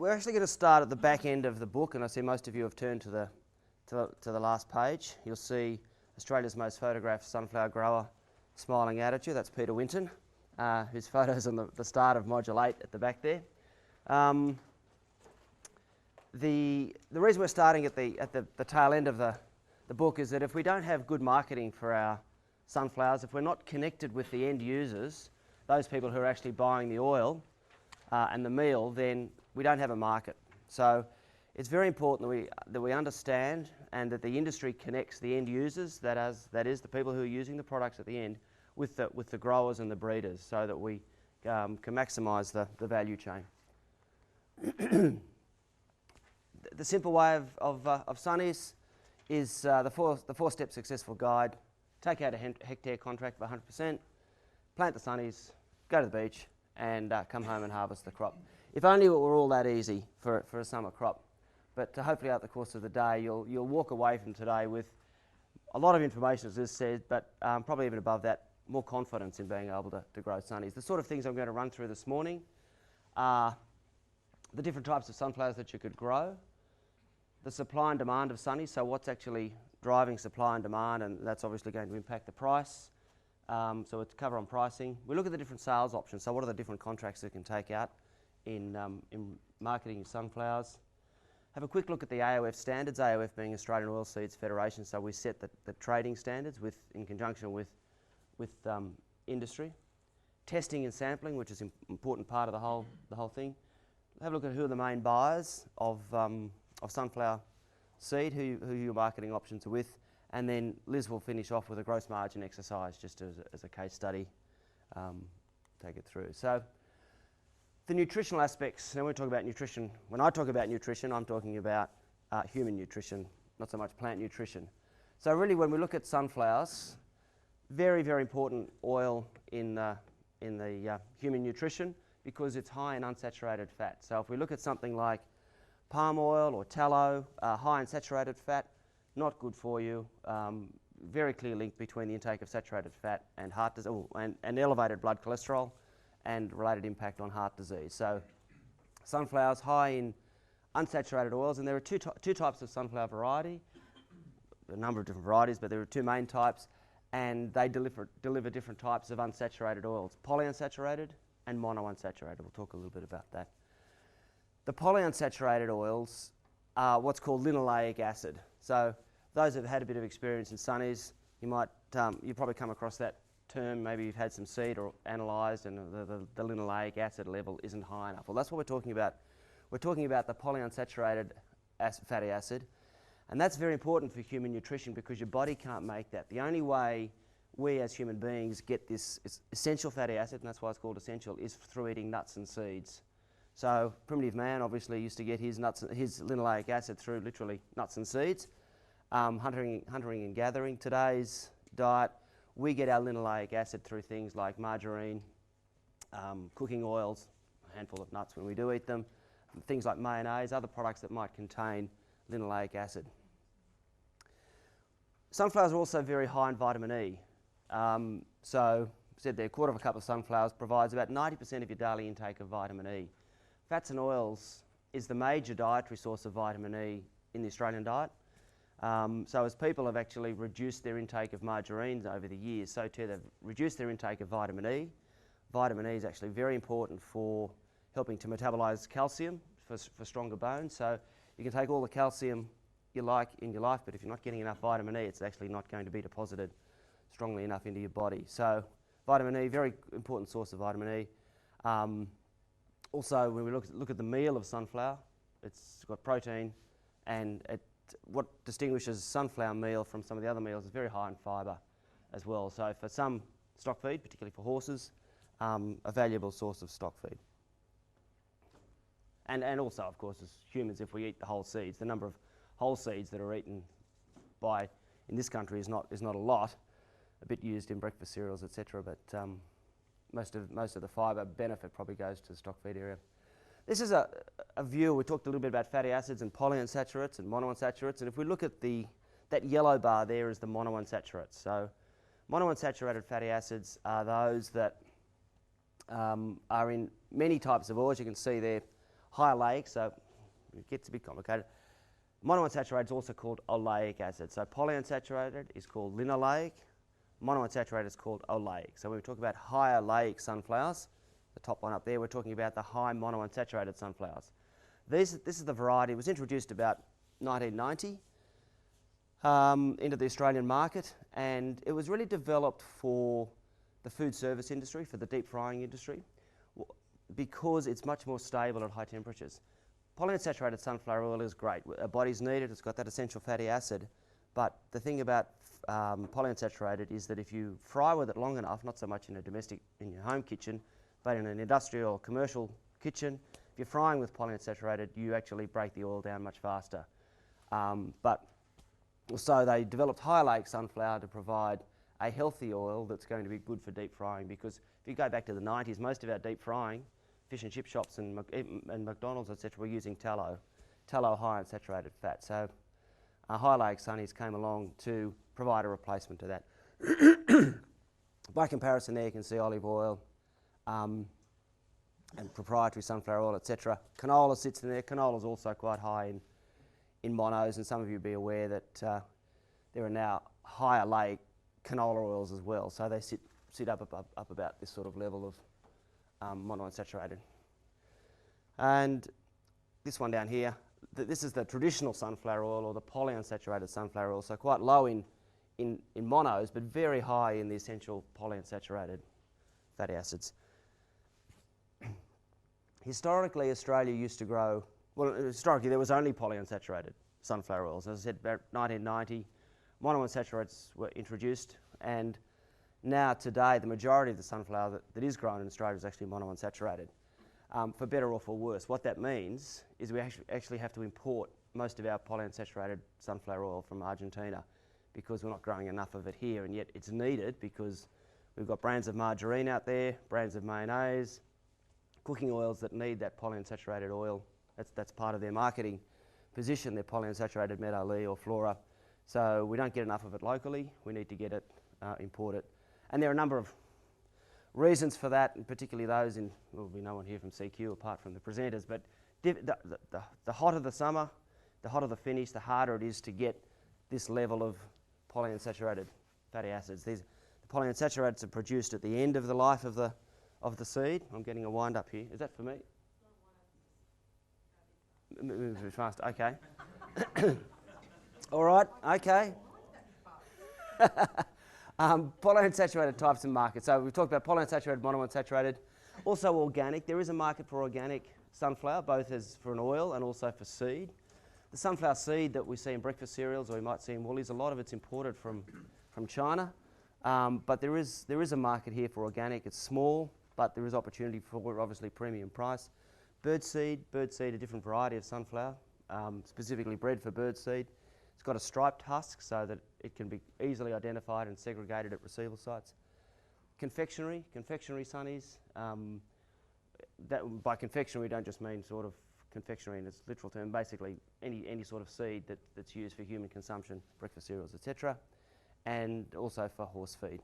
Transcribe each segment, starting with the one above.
We're actually going to start at the back end of the book, and I see most of you have turned to the last page. You'll see Australia's most photographed sunflower grower smiling out at you. That's Peter Winton, whose photo's on the start of Module 8 at the back there. The reason we're starting at the tail end of the book is that if we don't have good marketing for our sunflowers, if we're not connected with the end users, those people who are actually buying the oil and the meal, then we don't have a market. So it's very important that we understand and that the industry connects the end users, that is the people who are using the products at the end, with the growers and the breeders, so that we can maximise the value chain. The simple way of sunnies is the four-step successful guide. Take out a hectare contract for 100%, plant the sunnies, go to the beach, and come home and harvest the crop. If only it were all that easy for a summer crop. But hopefully out the course of the day you'll walk away from today with a lot of information, as this said, but probably even above that, more confidence in being able to grow sunnies. The sort of things I'm going to run through this morning are the different types of sunflowers that you could grow, the supply and demand of sunnies, so what's actually driving supply and demand, and that's obviously going to impact the price. So it's cover on pricing. We look at the different sales options, so what are the different contracts you can take out in marketing your sunflowers. Have a quick look at the AOF standards, AOF being Australian Oilseeds Federation, so we set the trading standards in conjunction with industry. Testing and sampling, which is an important part of the whole thing. Have a look at who are the main buyers of sunflower seed, who your marketing options are with, and then Liz will finish off with a gross margin exercise just as a case study, take it through. So the nutritional aspects, now when we talk about nutrition, when I talk about nutrition, I'm talking about human nutrition, not so much plant nutrition. So really when we look at sunflowers, very, very important oil in the human nutrition because it's high in unsaturated fat. So if we look at something like palm oil or tallow, high in saturated fat, not good for you. Very clear link between the intake of saturated fat and heart disease, and elevated blood cholesterol and related impact on heart disease. So sunflowers high in unsaturated oils, and there are two types of sunflower variety, a number of different varieties, but there are two main types, and they deliver different types of unsaturated oils, polyunsaturated and monounsaturated. We'll talk a little bit about that. The polyunsaturated oils are what's called linoleic acid. So those who've had a bit of experience in sunnies, you've probably come across that term. Maybe you've had some seed or analysed and the linoleic acid level isn't high enough. Well, that's what we're talking about. We're talking about the polyunsaturated fatty acid, and that's very important for human nutrition because your body can't make that. The only way we as human beings get this essential fatty acid, and that's why it's called essential, is through eating nuts and seeds. So primitive man obviously used to get his linoleic acid through literally nuts and seeds. Hunting and gathering. Today's diet, we get our linoleic acid through things like margarine, cooking oils, a handful of nuts when we do eat them, things like mayonnaise, other products that might contain linoleic acid. Sunflowers are also very high in vitamin E. So, said there, a quarter of a cup of sunflowers provides about 90% of your daily intake of vitamin E. Fats and oils is the major dietary source of vitamin E in the Australian diet. So as people have actually reduced their intake of margarines over the years, so too they've reduced their intake of vitamin E. Vitamin E is actually very important for helping to metabolise calcium for stronger bones. So you can take all the calcium you like in your life, but if you're not getting enough vitamin E, it's actually not going to be deposited strongly enough into your body. So vitamin E, very important source of vitamin E. Also, when we look at the meal of sunflower, it's got protein, and what distinguishes sunflower meal from some of the other meals is very high in fibre as well. So for some stock feed, particularly for horses, a valuable source of stock feed. And also, of course, as humans, if we eat the whole seeds, the number of whole seeds that are eaten in this country is not a lot, a bit used in breakfast cereals, etc. But most of the fibre benefit probably goes to the stock feed area. This is a view. We talked a little bit about fatty acids and polyunsaturates and monounsaturates, and if we look at that yellow bar there is the monounsaturates. So monounsaturated fatty acids are those that are in many types of oils. You can see there high oleic, so it gets a bit complicated. Monounsaturated is also called oleic acid. So polyunsaturated is called linoleic. Monounsaturated is called oleic. So when we talk about high oleic sunflowers, the top one up there, we're talking about the high monounsaturated sunflowers. This is the variety. It was introduced about 1990 into the Australian market, and it was really developed for the food service industry, for the deep frying industry, because it's much more stable at high temperatures. Polyunsaturated sunflower oil is great. Our bodies need it. It's got that essential fatty acid. But the thing about polyunsaturated is that if you fry with it long enough, not so much in your home kitchen, but in an industrial or commercial kitchen, if you're frying with polyunsaturated, you actually break the oil down much faster. So they developed high oleic sunflower to provide a healthy oil that's going to be good for deep frying, because if you go back to the 90s, most of our deep frying, fish and chip shops and McDonald's, etc., were using tallow high unsaturated fat. So high oleic sunnies came along to provide a replacement to that. By comparison there you can see olive oil, and proprietary sunflower oil, etc. Canola sits in there. Canola is also quite high in monos, and some of you will be aware that there are now high oleic canola oils as well. So they sit up about this sort of level of monounsaturated. And this one down here, this is the traditional sunflower oil, or the polyunsaturated sunflower oil. So quite low in monos, but very high in the essential polyunsaturated fatty acids. Historically, Australia used to grow, well, historically there was only polyunsaturated sunflower oils. As I said, about 1990, monounsaturated were introduced, and now today the majority of the sunflower that is grown in Australia is actually monounsaturated. For better or for worse, what that means is we actually have to import most of our polyunsaturated sunflower oil from Argentina, because we're not growing enough of it here, and yet it's needed because we've got brands of margarine out there, brands of mayonnaise, cooking oils that need that polyunsaturated oil. That's part of their marketing position, their polyunsaturated meadow or flora. So we don't get enough of it locally. We need to get it imported. And there are a number of reasons for that, and particularly those in, well, there'll be no one here from CQ apart from the presenters, but the hotter the summer, the hotter the finish, the harder it is to get this level of polyunsaturated fatty acids. The polyunsaturates are produced at the end of the life of the seed. I'm getting a wind up here. Is that for me? Move a bit faster. Okay. All right. Okay. Polyunsaturated types of markets. So we've talked about polyunsaturated, monounsaturated, also organic. There is a market for organic sunflower, both as for an oil and also for seed. The sunflower seed that we see in breakfast cereals, or we might see in woolies, a lot of it's imported from China. But there is a market here for organic. It's small, but there is opportunity for obviously premium price. Birdseed, a different variety of sunflower, specifically bred for birdseed. It's got a striped husk so that it can be easily identified and segregated at receival sites. Confectionery sunnies. By confectionery, we don't just mean sort of confectionery in its literal term, basically any sort of seed that's used for human consumption, breakfast cereals, etc., and also for horse feed.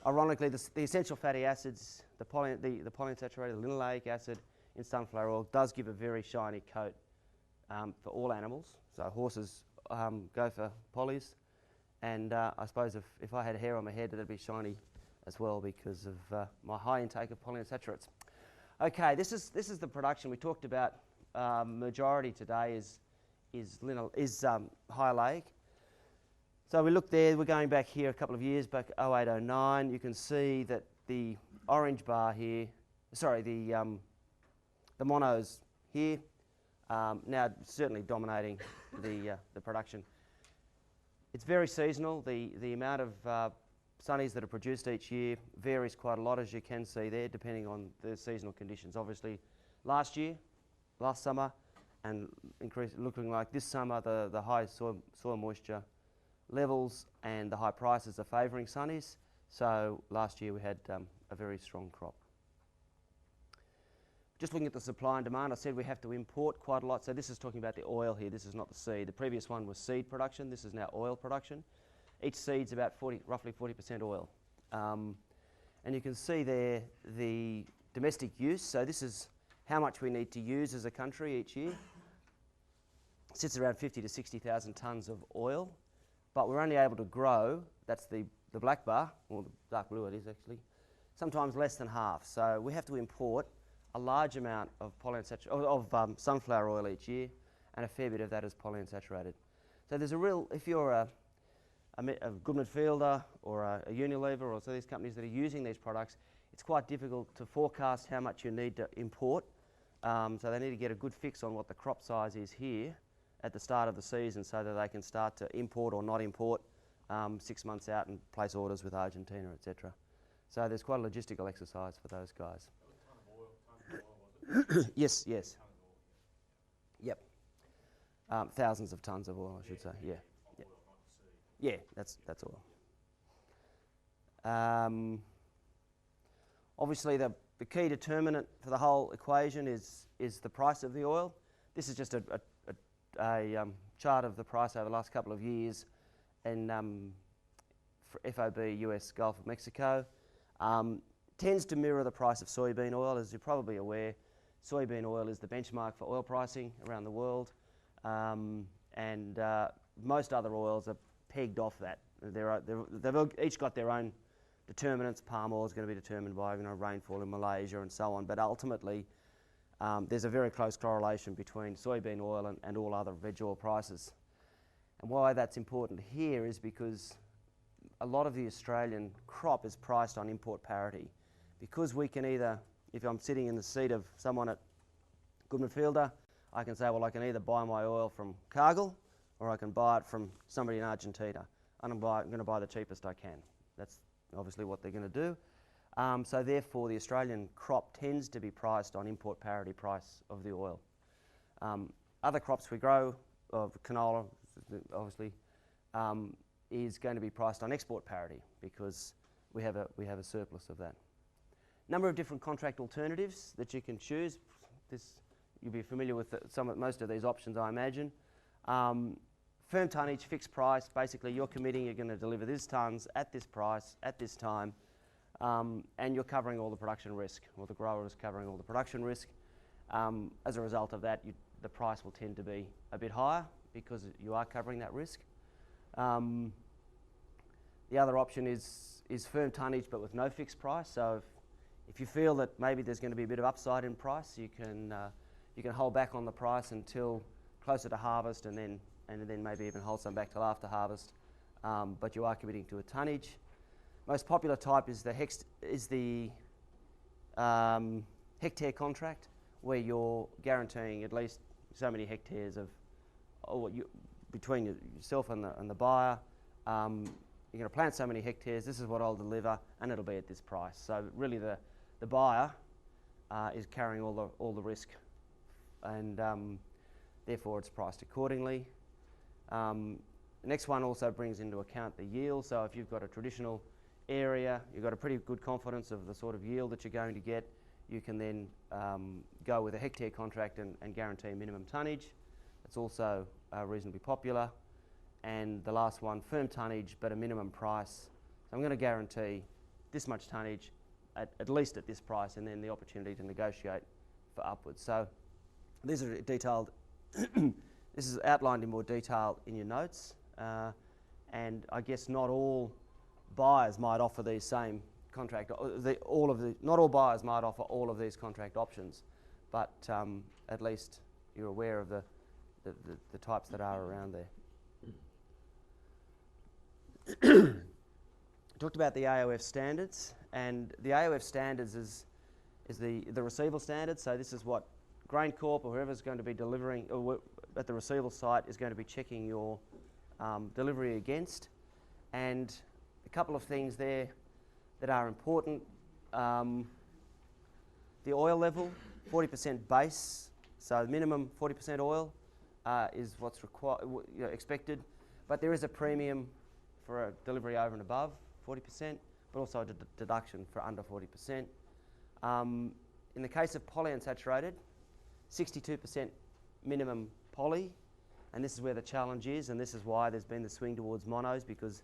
Ironically, the essential fatty acids, the polyunsaturated linoleic acid in sunflower oil does give a very shiny coat for all animals. So horses go for polys, and I suppose if I had hair on my head, it'd be shiny as well because of my high intake of polyunsaturates. Okay, this is the production we talked about. Majority today is high oleic. So we look there. We're going back here a couple of years, back 08, 09. You can see that the orange bar here, sorry, the monos here, now certainly dominating the production. It's very seasonal. The amount of sunnies that are produced each year varies quite a lot, as you can see there, depending on the seasonal conditions. Obviously, last summer, and looking like this summer, the high soil moisture levels and the high prices are favouring sunnies. So last year we had a very strong crop. Just looking at the supply and demand, I said we have to import quite a lot. So this is talking about the oil here. This is not the seed. The previous one was seed production. This is now oil production. Each seed's about roughly 40% oil. And you can see there the domestic use. So this is how much we need to use as a country each year. It sits around 50 to 60,000 tonnes of oil, but we're only able to grow, that's the black bar, or the dark blue it is actually, sometimes less than half. So we have to import a large amount of sunflower oil each year, and a fair bit of that is polyunsaturated. So there's a real, if you're a Goodman Fielder or a Unilever or so these companies that are using these products, it's quite difficult to forecast how much you need to import. So they need to get a good fix on what the crop size is here at the start of the season so that they can start to import or not import 6 months out and place orders with Argentina, etc. So there's quite a logistical exercise for those guys. Yes, yes. Yep. Thousands of tonnes of oil, I should say. Yeah. Yeah, that's oil. Obviously, the key determinant for the whole equation is the price of the oil. This is just a chart of the price over the last couple of years in for FOB US Gulf of Mexico. Tends to mirror the price of soybean oil, as you're probably aware. Soybean oil is the benchmark for oil pricing around the world, and most other oils are pegged off that. They've each got their own determinants. Palm oil is going to be determined by rainfall in Malaysia and so on, but ultimately there's a very close correlation between soybean oil and all other veg oil prices. And why that's important here is because a lot of the Australian crop is priced on import parity. Because we can either, if I'm sitting in the seat of someone at Goodman Fielder, I can say, well, I can either buy my oil from Cargill or I can buy it from somebody in Argentina, and I'm going to buy the cheapest I can. That's obviously what they're going to do. So therefore, the Australian crop tends to be priced on import parity price of the oil. Other crops we grow, canola, obviously, is going to be priced on export parity because we have a surplus of that. Number of different contract alternatives that you can choose. You'll be familiar with most of these options, I imagine. Firm tonnage, fixed price. Basically, you're committing you're going to deliver this tonnes at this price at this time, and you're covering all the production risk, or the grower is covering all the production risk. As a result of that, the price will tend to be a bit higher because you are covering that risk. The other option is firm tonnage but with no fixed price. So if you feel that maybe there's going to be a bit of upside in price, you can hold back on the price until closer to harvest, and then maybe even hold some back till after harvest. But you are committing to a tonnage. Most popular type is the hectare contract, where you're guaranteeing at least so many hectares of between yourself and the buyer. You're going to plant so many hectares. This is what I'll deliver, and it'll be at this price. So really, the buyer is carrying all the risk, and therefore it's priced accordingly. The next one also brings into account the yield. So if you've got a traditional area, you've got a pretty good confidence of the sort of yield that you're going to get, you can then go with a hectare contract and guarantee minimum tonnage. It's also reasonably popular. And the last one, firm tonnage but a minimum price. So I'm going to guarantee this much tonnage at least at this price, and then the opportunity to negotiate for upwards. So these are detailed. This is outlined in more detail in your notes, and I guess not all buyers might offer these same contract. Not all buyers might offer all of these contract options, but at least you're aware of the types that are around there. Talked about the AOF standards, and the AOF standards is the receival standard. So this is what GrainCorp or whoever's going to be delivering or at the receival site is going to be checking your delivery against. And a couple of things there that are important. The oil level, 40% base, so minimum 40% oil is what's expected, but there is a premium for a delivery over and above 40%, but also a deduction for under 40%. In the case of polyunsaturated, 62% minimum poly, and this is where the challenge is, and this is why there's been the swing towards monos, because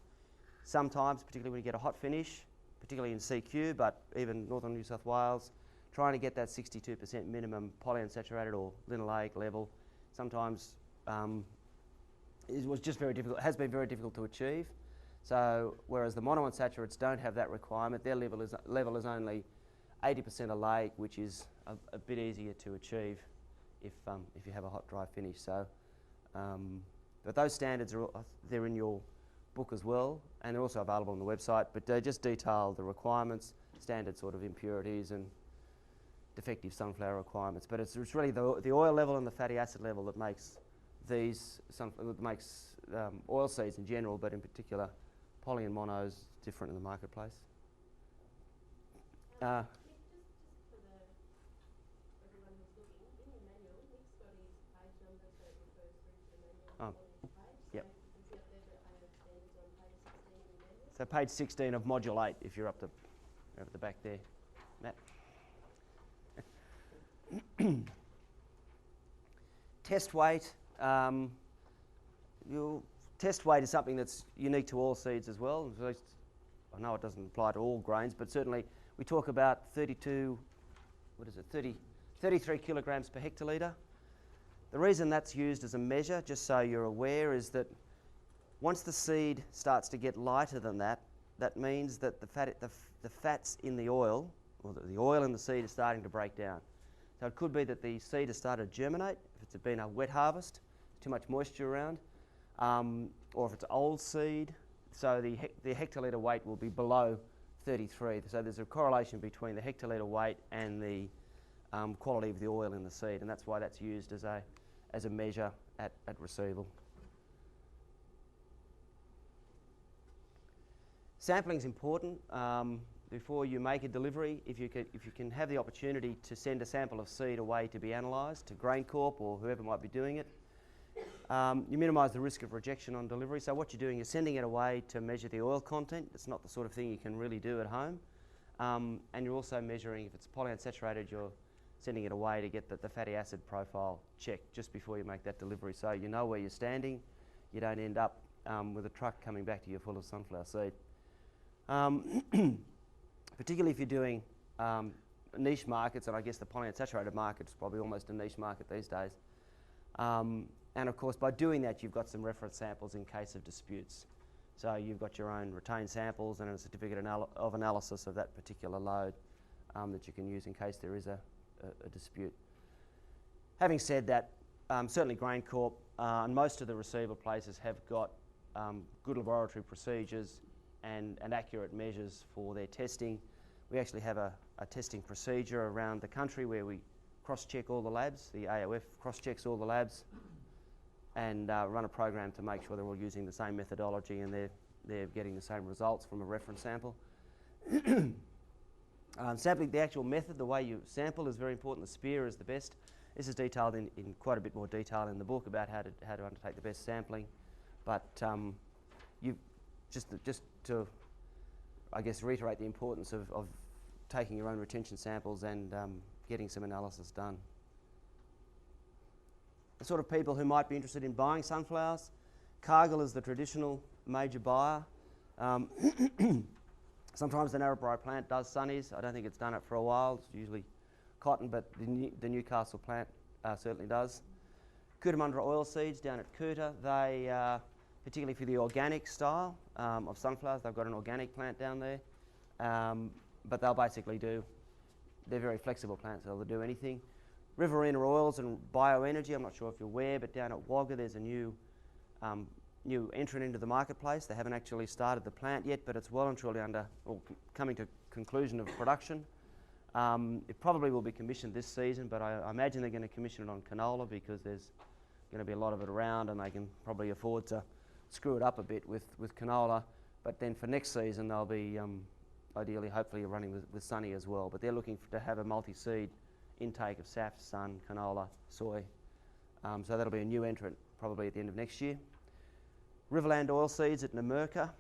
sometimes, particularly when you get a hot finish, particularly in CQ, but even northern New South Wales, trying to get that 62% minimum polyunsaturated or linoleic level sometimes it was just very difficult, has been very difficult to achieve. So whereas the monounsaturates don't have that requirement, their level is only 80% oleic, which is a bit easier to achieve if you have a hot dry finish. So, but those standards they're in your book as well, and they're also available on the website. But they just detail the requirements, standard sort of impurities and defective sunflower requirements. But it's really the oil level and the fatty acid level that makes oil seeds in general, but in particular poly and monos, different in the marketplace. Just for everyone who's looking, in your manual, Nick's got his page number, so it refers through to the manual on his page. Yep. So you can see up there that I have standards on page 16 in the manual. So page 16 of module 8, if you're up the back there, Matt. Test weight. Your test weight is something that's unique to all seeds as well. At least I know it doesn't apply to all grains, but certainly we talk about 33 kilograms per hectolitre. The reason that's used as a measure, just so you're aware, is that once the seed starts to get lighter than that, that means that the fats in the oil, or the oil in the seed is starting to break down. So it could be that the seed has started to germinate, if it's been a wet harvest, too much moisture around, or if it's old seed, so the hectolitre weight will be below 33. So there's a correlation between the hectolitre weight and the quality of the oil in the seed, and that's why that's used as a measure at receival. Sampling is important. Before you make a delivery, if you can have the opportunity to send a sample of seed away to be analysed to GrainCorp or whoever might be doing it, you minimise the risk of rejection on delivery. So what you're doing is sending it away to measure the oil content. It's not the sort of thing you can really do at home. And you're also measuring, if it's polyunsaturated, you're sending it away to get the fatty acid profile checked just before you make that delivery. So you know where you're standing. You don't end up with a truck coming back to you full of sunflower seed. Particularly if you're doing niche markets, and I guess the polyunsaturated market is probably almost a niche market these days. And of course, by doing that, you've got some reference samples in case of disputes. So you've got your own retained samples and a certificate of analysis of that particular load that you can use in case there is a dispute. Having said that, certainly GrainCorp and most of the receiver places have got good laboratory procedures and accurate measures for their testing. We actually have a testing procedure around the country where we cross-check all the labs. The AOF cross-checks all the labs and run a program to make sure they're all using the same methodology and they're getting the same results from a reference sample. Sampling, the actual method, the way you sample is very important. The spear is the best. This is detailed in quite a bit more detail in the book about how to undertake the best sampling. But you just to, I guess, reiterate the importance of taking your own retention samples and getting some analysis done. The sort of people who might be interested in buying sunflowers, Cargill is the traditional major buyer. Sometimes the Narrabri plant does sunnies. I don't think it's done it for a while. It's usually cotton, but the Newcastle plant certainly does. Cootamundra Oilseeds down at Coota, they, particularly for the organic style of sunflowers, they've got an organic plant down there. But they'll basically they're very flexible plants, so they'll do anything. Riverina Oils and Bioenergy, I'm not sure if you're aware, but down at Wagga there's a new entrant into the marketplace. They haven't actually started the plant yet, but it's well and truly coming to conclusion of production. It probably will be commissioned this season, but I imagine they're going to commission it on canola because there's going to be a lot of it around and they can probably afford to screw it up a bit with canola. But then for next season they'll be ideally, hopefully, running with sunny as well. But they're looking to have a multi-seed intake of saf, sun, canola, soy. So that'll be a new entrant probably at the end of next year. Riverland Oilseeds at Namurka.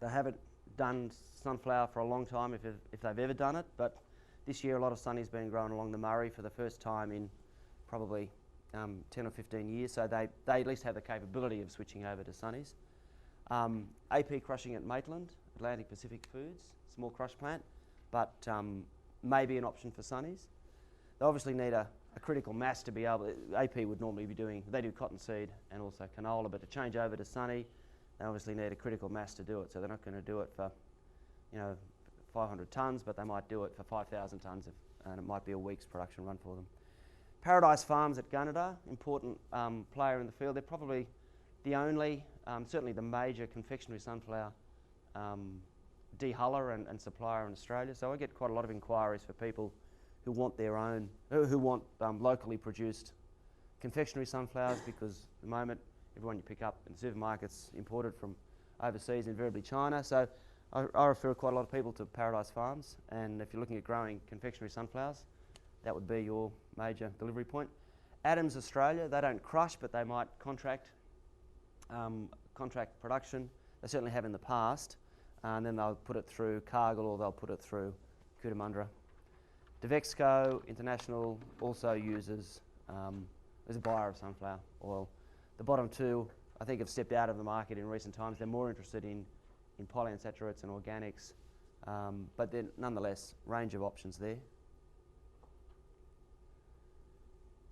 They haven't done sunflower for a long time if they've ever done it, but this year a lot of sunny's been grown along the Murray for the first time in probably 10 or 15 years, so they at least have the capability of switching over to sunnies. AP crushing at Maitland, Atlantic Pacific Foods, small crush plant, but may be an option for sunnies. They obviously need a critical mass to be able to, AP would normally be doing, they do cottonseed and also canola, but to change over to sunny, they obviously need a critical mass to do it. So they're not going to do it for, 500 tonnes, but they might do it for 5,000 tonnes, and it might be a week's production run for them. Paradise Farms at Goddard, important player in the field. They're probably the only, certainly the major confectionery sunflower dehuller and supplier in Australia. So I get quite a lot of inquiries for people who want their own, who want locally produced confectionery sunflowers, because at the moment everyone you pick up in the supermarkets imported from overseas, invariably China. So I refer quite a lot of people to Paradise Farms, and if you're looking at growing confectionery sunflowers, that would be your major delivery point. Adams Australia, they don't crush, but they might contract production. They certainly have in the past, and then they'll put it through Cargill or they'll put it through Cootamundra. Devexco International also uses, is a buyer of sunflower oil. The bottom two, I think, have stepped out of the market in recent times. They're more interested in polyunsaturates and organics, but then nonetheless, range of options there.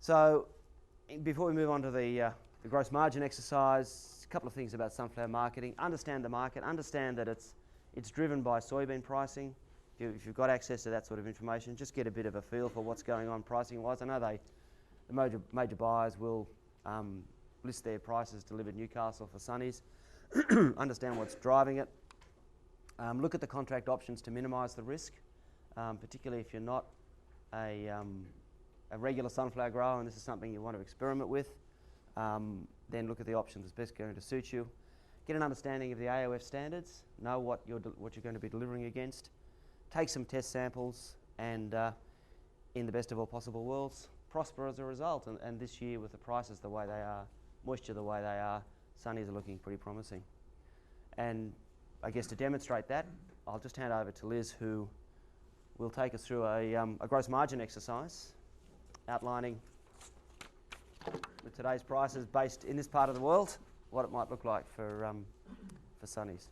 So before we move on to the gross margin exercise, a couple of things about sunflower marketing. Understand the market, understand that it's driven by soybean pricing. If you've got access to that sort of information, just get a bit of a feel for what's going on pricing-wise. I know the major buyers will list their prices delivered Newcastle for sunnies. Understand what's driving it. Look at the contract options to minimise the risk, particularly if you're not a regular sunflower grower and this is something you want to experiment with. Then look at the options that's best going to suit you. Get an understanding of the AOF standards. Know what you're going to be delivering against. Take some test samples, and in the best of all possible worlds, prosper as a result. And this year, with the prices the way they are, moisture the way they are, sunnies are looking pretty promising. And I guess to demonstrate that, I'll just hand over to Liz, who will take us through a gross margin exercise outlining, with today's prices based in this part of the world, what it might look like for sunnies.